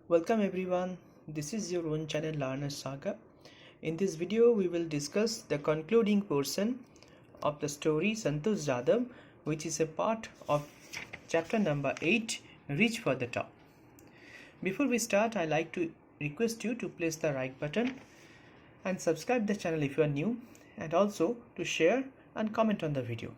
Welcome everyone, this is your own channel learners'saga. In this video we will discuss the concluding portion of the story Santosh Yadav, which is a part of chapter number 8, Reach for the Top. Before we start, I like to request you to press the like button and subscribe the channel if you are new, and also to share and comment on the video.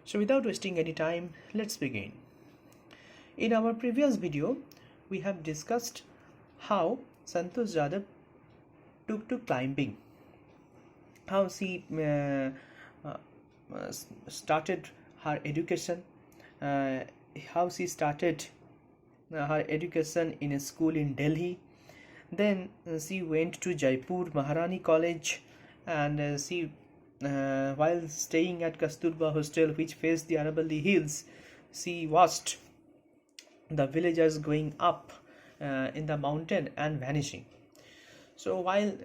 So without wasting any time, let's begin. In our previous video, we have discussed how Santosh Yadav took to climbing, how she started her education, how she started her education in a school in Delhi. Then she went to Jaipur Maharani College, and she while staying at Kasturba hostel, which faced the Aravalli hills, she watched the villagers going up in the mountain and vanishing. So while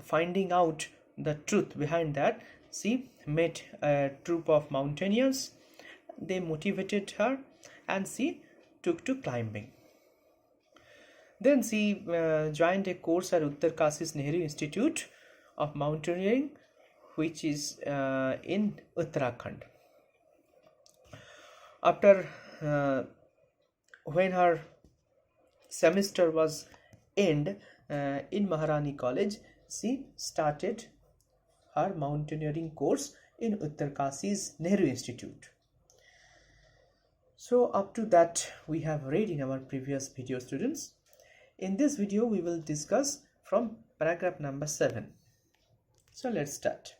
finding out the truth behind that, she met a troop of mountaineers. They motivated her and she took to climbing. Then she joined a course at Uttarkashi's Nehru Institute of Mountaineering, which is in Uttarakhand. After when her semester was end in Maharani College, she started her mountaineering course in Uttarkashi's Nehru Institute. So up to that we have read in our previous video, students. In this video we will discuss from paragraph number 7. So let's start.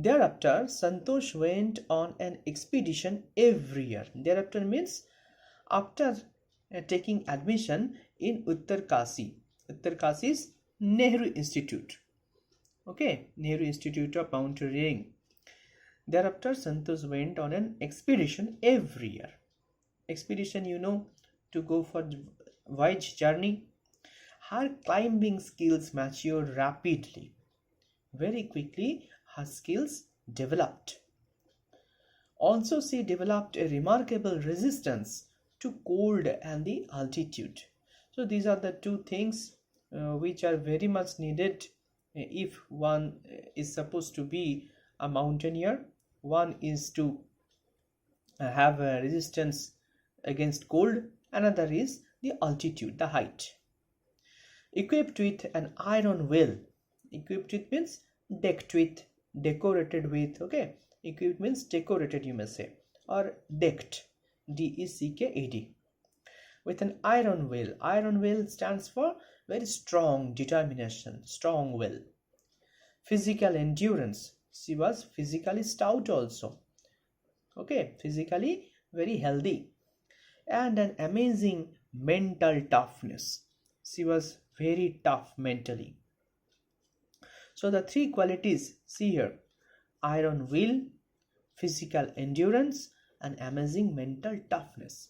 Thereafter, Santosh went on an expedition every year. Thereafter means after taking admission in Uttarkashi's Nehru Institute. Okay, Nehru Institute of Mountaineering. Thereafter, Santosh went on an expedition every year. Expedition, you know, to go for voyage journey. Her climbing skills matured rapidly. Very quickly, her skills developed. Also, she developed a remarkable resistance to cold and the altitude. So these are the two things which are very much needed if one is supposed to be a mountaineer. One is to have a resistance against cold, another is the altitude, the height. Equipped with an iron will. Equipped with means decked with, decorated with. Okay, equipped means decorated, you may say, or decked, D-E-C-K-E-D, with an iron will. Iron will stands for very strong determination, strong will. Physical endurance. She was physically stout also. Okay, physically very healthy. And an amazing mental toughness. She was very tough mentally. So the three qualities, see here: iron will, physical endurance, and amazing mental toughness.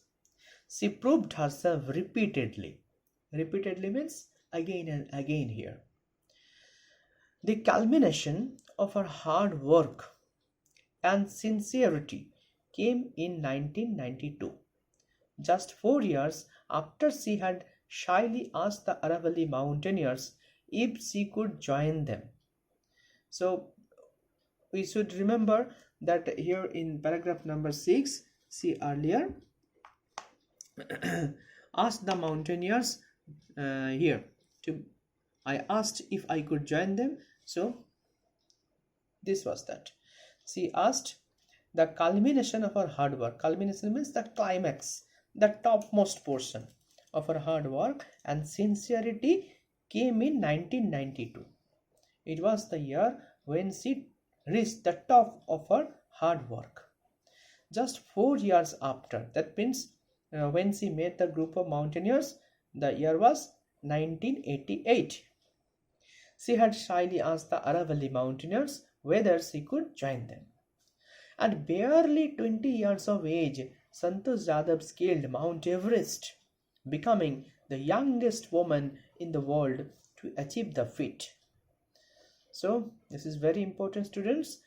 She proved herself repeatedly. Repeatedly means again and again here. The culmination of her hard work and sincerity came in 1992. Just 4 years after she had shyly asked the Aravalli mountaineers if she could join them. So we should remember that here in paragraph number 6, she earlier asked the mountaineers here to, I asked if I could join them. So this was that. She asked the culmination of her hard work. Culmination means the climax, the topmost portion of her hard work and sincerity came in 1992. It was the year when she reached the top of her hard work. Just 4 years after, that means when she met the group of mountaineers, the year was 1988. She had shyly asked the Aravalli mountaineers whether she could join them. At barely 20 years of age, Santosh Yadav scaled Mount Everest, becoming the youngest woman in the world to achieve the feat. So this is very important, students.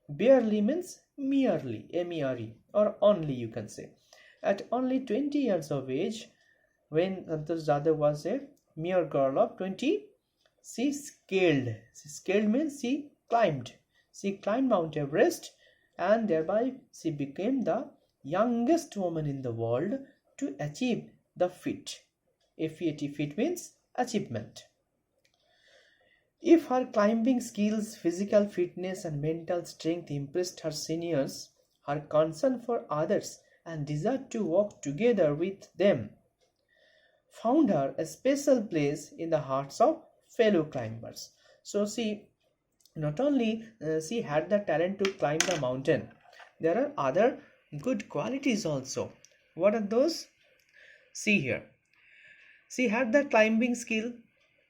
Barely means merely, M-E-R-E, or only, you can say. At only 20 years of age, when Santosh Yadav was a mere girl of 20, she scaled. She scaled means she climbed. She climbed Mount Everest, and thereby she became the youngest woman in the world to achieve the feat. FEAT, feat means achievement. If her climbing skills, physical fitness, and mental strength impressed her seniors, her concern for others and desire to work together with them found her a special place in the hearts of fellow climbers. So she not only she had the talent to climb the mountain, there are other good qualities also. What are those? See here. She had the climbing skill,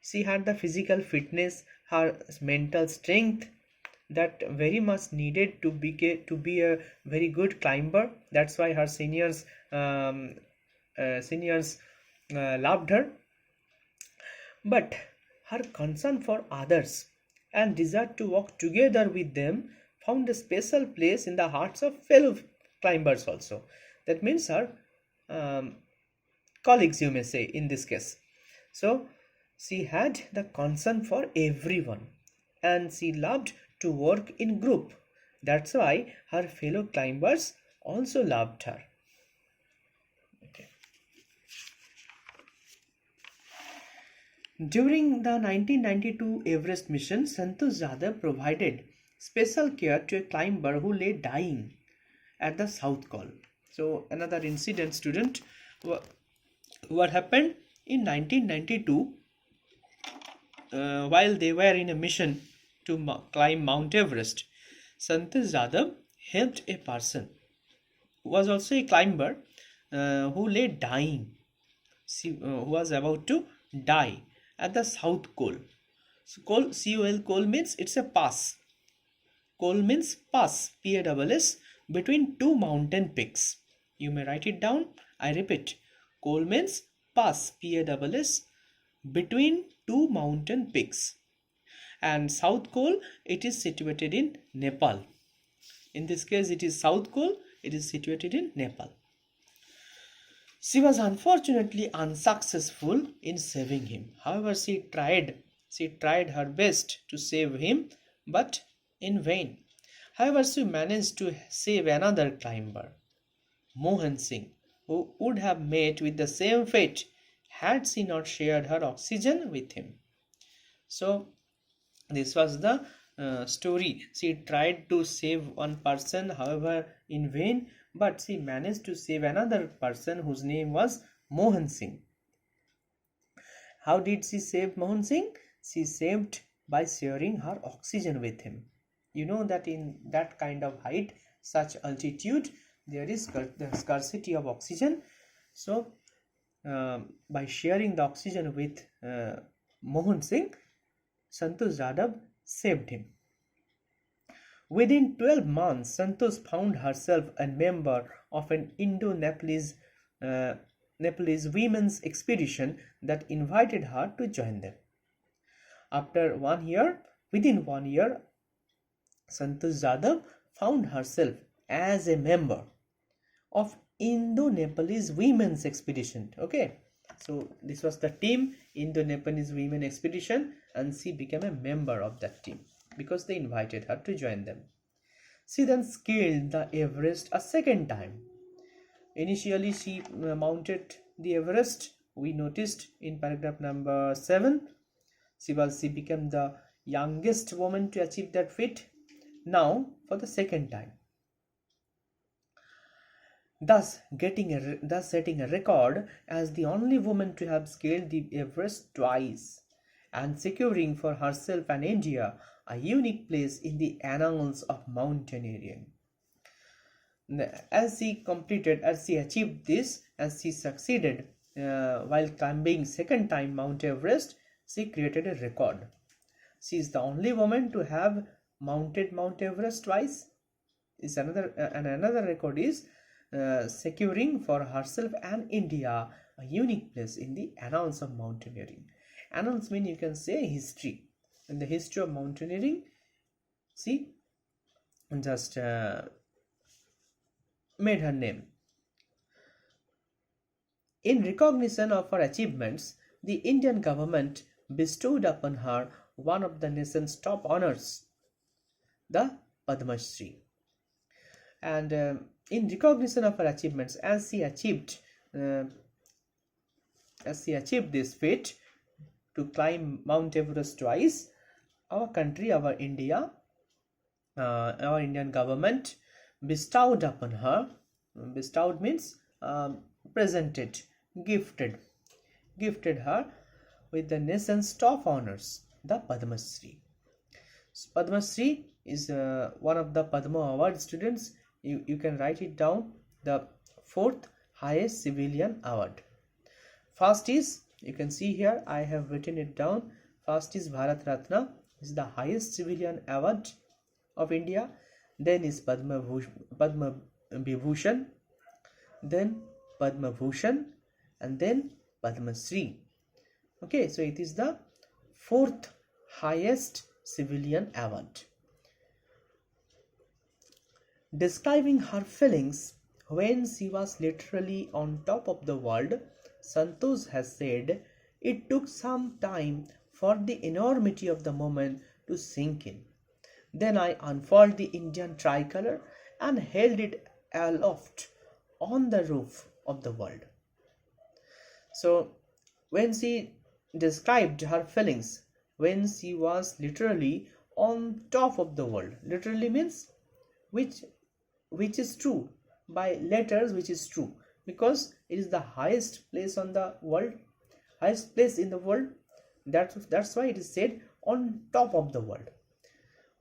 she had the physical fitness, her mental strength that very much needed to be a very good climber. That's why her seniors loved her. But her concern for others and desire to work together with them found a special place in the hearts of fellow climbers also. That means her um, colleagues, you may say, in this case. So she had the concern for everyone and she loved to work in group. That's why her fellow climbers also loved her. Okay. During the 1992 Everest mission, Santosh Yadav provided special care to a climber who lay dying at the South Col. So another incident, student. What happened in 1992, while they were in a mission to climb Mount Everest, Santosh Yadav helped a person who was also a climber who lay dying, who was about to die at the South Col. So COL, col means it's a pass. Col means pass, PASS, between two mountain peaks. You may write it down. I repeat, col means pass, PASS, between two mountain peaks. And South Col, it is situated in Nepal. In this case, it is South Col, it is situated in Nepal. She was unfortunately unsuccessful in saving him. However, she tried her best to save him, but in vain. However, she managed to save another climber, Mohan Singh, who would have met with the same fate had she not shared her oxygen with him. So this was the story. She tried to save one person, however in vain, but she managed to save another person whose name was Mohan Singh. How did she save Mohan Singh? She saved by sharing her oxygen with him. You know that in that kind of height, such altitude, there is the scarcity of oxygen. So by sharing the oxygen with Mohan Singh, Santosh Yadav saved him. Within 12 months, Santosh found herself a member of an Indo-Nepalese Nepalese women's expedition that invited her to join them. Within 1 year, Santosh Yadav found herself as a member of Indo-Nepalese women's expedition. Okay, so this was the team Indo-Nepalese women expedition, and she became a member of that team because they invited her to join them. She then scaled the Everest a second time. Initially, she mounted the Everest. We noticed in paragraph number 7. She became the youngest woman to achieve that feat. Now, for the second time. Thus setting a record as the only woman to have scaled the Everest twice and securing for herself and India a unique place in the annals of mountaineering. As she achieved this, as she succeeded while climbing second time Mount Everest, she created a record. She is the only woman to have mounted Mount Everest twice. Another record is securing for herself and India a unique place in the annals of mountaineering. Annals mean, you can say, history. In the history of mountaineering, she just made her name. In recognition of her achievements, the Indian government bestowed upon her one of the nation's top honors, the Padma Shri. And in recognition of her achievements, as she achieved this feat to climb Mount Everest twice, our country, our Indian government bestowed upon her, bestowed means presented, gifted her with the nation's top honors, the Padma Shri. Padma Shri is one of the Padma Award students. You can write it down, the fourth highest civilian award. First is, you can see here, I have written it down. First is Bharat Ratna, is the highest civilian award of India. Then is Padma Vibhushan, then Padma Bhushan, and then Padma Shri. Okay, so it is the fourth highest civilian award. Describing her feelings when she was literally on top of the world, Santosh has said, "It took some time for the enormity of the moment to sink in. Then I unfurled the Indian tricolor and held it aloft on the roof of the world." So, when she described her feelings when she was literally on top of the world, literally means which is true, by letters which is true, because it is the highest place on the world, highest place in the world. That's why it is said on top of the world.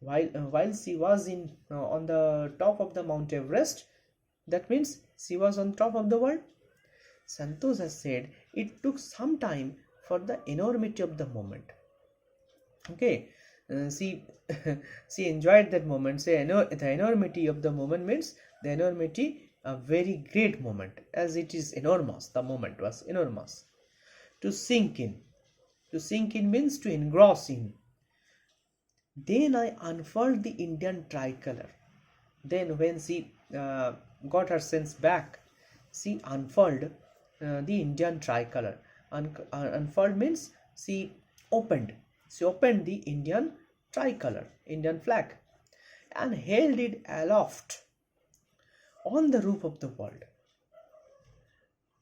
While she was on the top of the Mount Everest, that means she was on top of the world. Santosh has said it took some time for the enormity of the moment. Okay, she enjoyed that moment. Say, the enormity of the moment means the enormity, a very great moment, as it is enormous. The moment was enormous. To sink in means to engross in. Then I unfurled the Indian tricolor. Then when she got her sense back, she unfurled the Indian tricolor. Unfurled means she opened the Indian tricolor, Indian flag, and held it aloft on the roof of the world.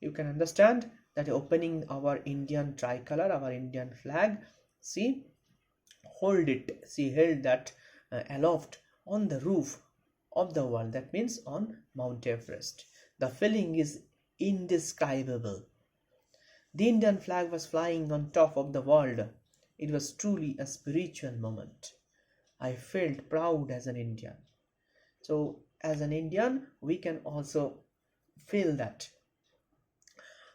You can understand that opening our Indian tricolor, our Indian flag, she held that aloft on the roof of the world. That means on Mount Everest. The feeling is indescribable. The Indian flag was flying on top of the world. It was truly a spiritual moment. I felt proud as an Indian. So, as an Indian, we can also feel that.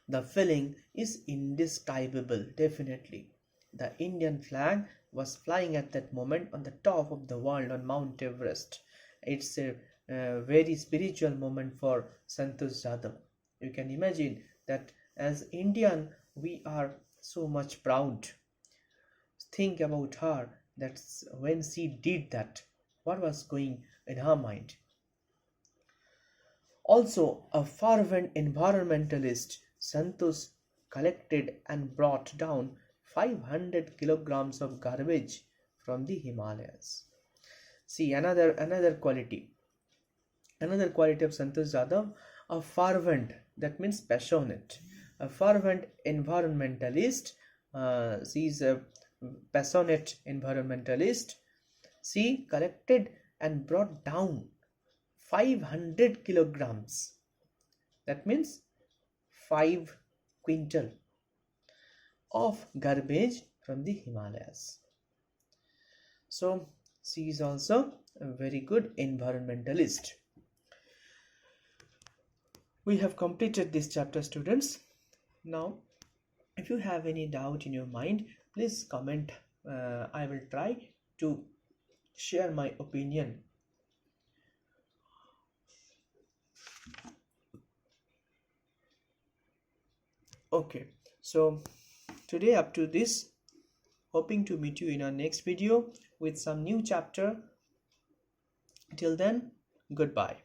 The feeling is indescribable, definitely. The Indian flag was flying at that moment on the top of the world on Mount Everest. It's a very spiritual moment for Santosh Yadav. You can imagine that as Indian, we are so much proud. Think about her, that's when she did that, what was going in her mind. Also, a fervent environmentalist, Santosh collected and brought down 500 kilograms of garbage from the Himalayas. See, another quality of Santosh Yadav, a fervent, that means passionate, a fervent environmentalist. She is a passionate environmentalist. She collected and brought down 500 kilograms. That means 5 quintal of garbage from the Himalayas. So she is also a very good environmentalist. We have completed this chapter, students. Now, if you have any doubt in your mind, please comment. I will try to share my opinion. Okay, so today up to this, hoping to meet you in our next video with some new chapter. Till then, goodbye.